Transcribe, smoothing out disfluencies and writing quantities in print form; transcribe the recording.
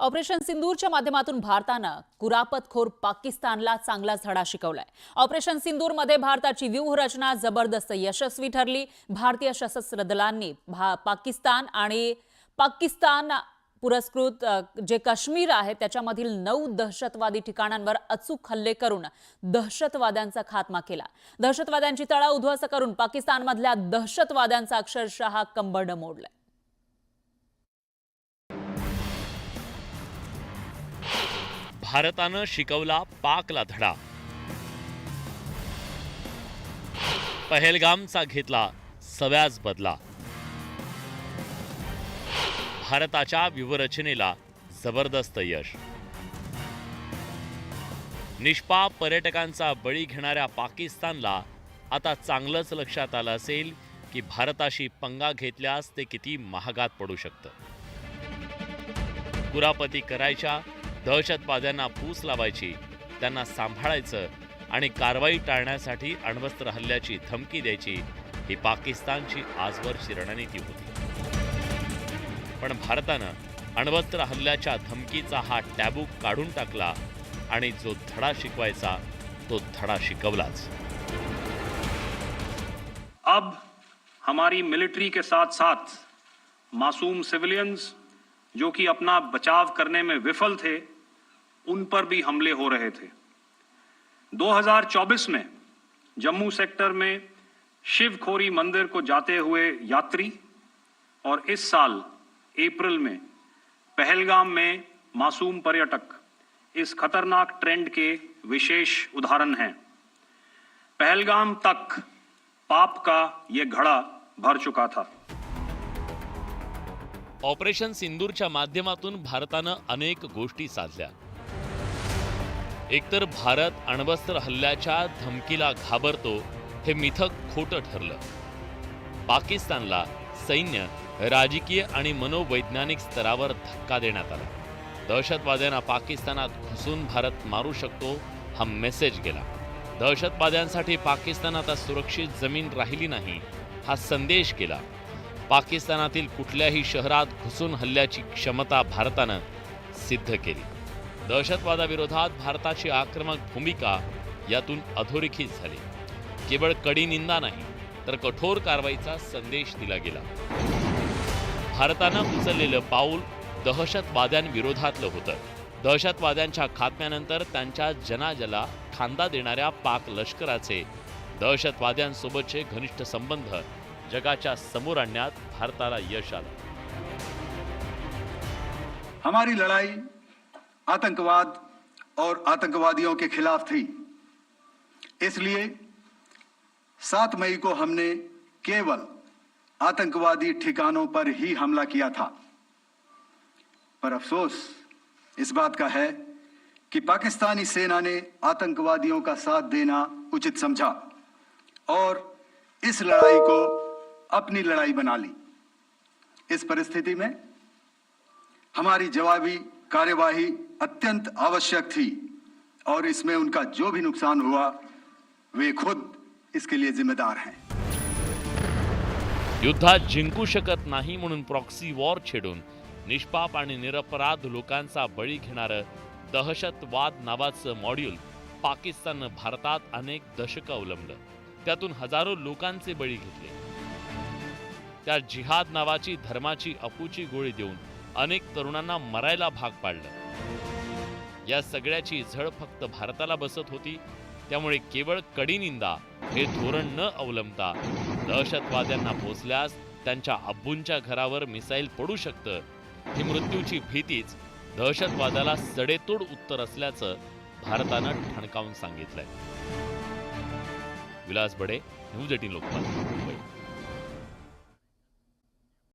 Operation सिंदूरच्या माध्यमातून भारतानं कुरापतखोर पाकिस्तानला चांगलाच धडा शिकवलाय। ऑपरेशन सिंदूरमध्ये भारताची व्यूहरचना जबरदस्त यशस्वी ठरली। भारतीय सशस्त्र दलांनी पाकिस्तान पुरस्कृत जे काश्मीर आहे त्याच्यामधील 9 दहशतवादी ठिकाणांवर अचूक हल्ले करून दहशतवाद्यांचा खात्मा केला। दहशतवाद्यांची तळा उद्ध्वस्त करून पाकिस्तानमधल्या दहशतवाद्यांचा अक्षरशः कंबरड मोडलाय। भारतानं शिकवला पाकला धडा। पहलगामचा घेतला सव्याज बदला। भारताच्या व्यूहरचनेला जबरदस्त यश। निष्पाप पर्यटकांचा बळी घेणाऱ्या पाकिस्तानला आता चांगलंच लक्षात आलं असेल की भारताशी पंगा घेतल्यास ते किती महागात पडू शकतं। कुरापती करायच्या, दहशतवाद्यांना फूस लावायची, त्यांना सांभाळायचं आणि कारवाई टाळण्यासाठी अण्वस्त्र हल्ल्याची धमकी द्यायची ही पाकिस्तानची आजवरची रणनीती होती। पण भारतानं अण्वस्त्र हल्ल्याच्या धमकीचा हा टॅबू काढून टाकला आणि जो धडा शिकवायचा तो धडा शिकवलाच। अब हमारी मिलिट्री के साथ साथ मासूम सिविलियंस जो कि अपना बचाव करने में विफल थे, उन पर भी हमले हो रहे थे। 2024 में जम्मू सेक्टर में शिवखोरी मंदिर को जाते हुए यात्री और इस साल अप्रैल में पहलगाम में मासूम पर्यटक इस खतरनाक ट्रेंड के विशेष उदाहरण हैं। पहलगाम तक पाप का ये घड़ा भर चुका था। ऑपरेशन सिंदूरच्या माध्यमातून भारतानं अनेक गोष्टी साधल्या। एकतर भारत अण्वस्त्र हल्ल्याच्या धमकीला घाबरतो हे मिथक खोटं ठरलं। पाकिस्तानला सैन्य, राजकीय आणि मनोवैज्ञानिक स्तरावर धक्का देण्यात आला। दहशतवाद्यांना पाकिस्तानात घुसून भारत मारू शकतो हा मेसेज गेला। दहशतवाद्यांसाठी पाकिस्तान आता सुरक्षित जमीन राहिली नाही हा संदेश गेला। पाकिस्तानातील कुठल्याही शहरात घुसून हल्ल्याची क्षमता भारतानं सिद्ध केली। दहशतवादाविरोधात भारताची आक्रमक भूमिका यातून अधोरेखित झाली। केवळ कडी निंदा नाही तर कठोर कारवाईचा संदेश दिला गेला। भारतानं उचललेलं पाऊल दहशतवाद्यांविरोधातलं होतं। दहशतवाद्यांच्या खात्म्यानंतर त्यांच्या जनाजला खांदा देणाऱ्या पाक लष्कराचे दहशतवाद्यांसोबतचे घनिष्ठ संबंध जगाच्या समोर आणण्यात भारताला यश आलं। हमारी लड़ाई आतंकवाद और आतंकवादियों के खिलाफ थी। इसलिए 7 मई को हमने केवल आतंकवादी ठिकानों पर ही हमला किया था। पर अफसोस इस बात का है कि पाकिस्तानी सेना ने आतंकवादियों का साथ देना उचित समझा और इस लड़ाई को अपनी लड़ाई बना ली। इस परिस्थिति में हमारी जवाबी कार्यवाही अत्यंत आवश्यक थी और इसमें उनका जो भी नुकसान हुआ वे खुद इसके लिए जिम्मेदार हैं। युद्धात जिंकू शकत नाही म्हणून प्रॉक्सी वॉर छेडून निष्पाप आणि निरपराध लोकांचा बळी घेणारं दहशतवाद नावाचं मॉड्यूल पाकिस्ताननं भारतात अनेक दशकं अवलंबलं। त्यातून हजारो लोकांचे बळी घेतले। त्या जिहाद नावाची धर्माची अपूची गोळी देऊन अनेक तरुणांना मरायला भाग पाडलं। या सगळ्याची झळ फक्त भारताला बसत होती। त्यामुळे केवळ कडिनिंदा हे धोरण न अवलंबता दहशतवाद्यांना पोचल्यास त्यांच्या अब्बूंच्या घरावर मिसाईल पडू शकतं ही मृत्यूची भीतीच दहशतवादाला सडेतोड उत्तर असल्याचं भारतानं ठणकावून सांगितलंय। विलास बडे, न्यूज 18 लोकमत, मुंबई।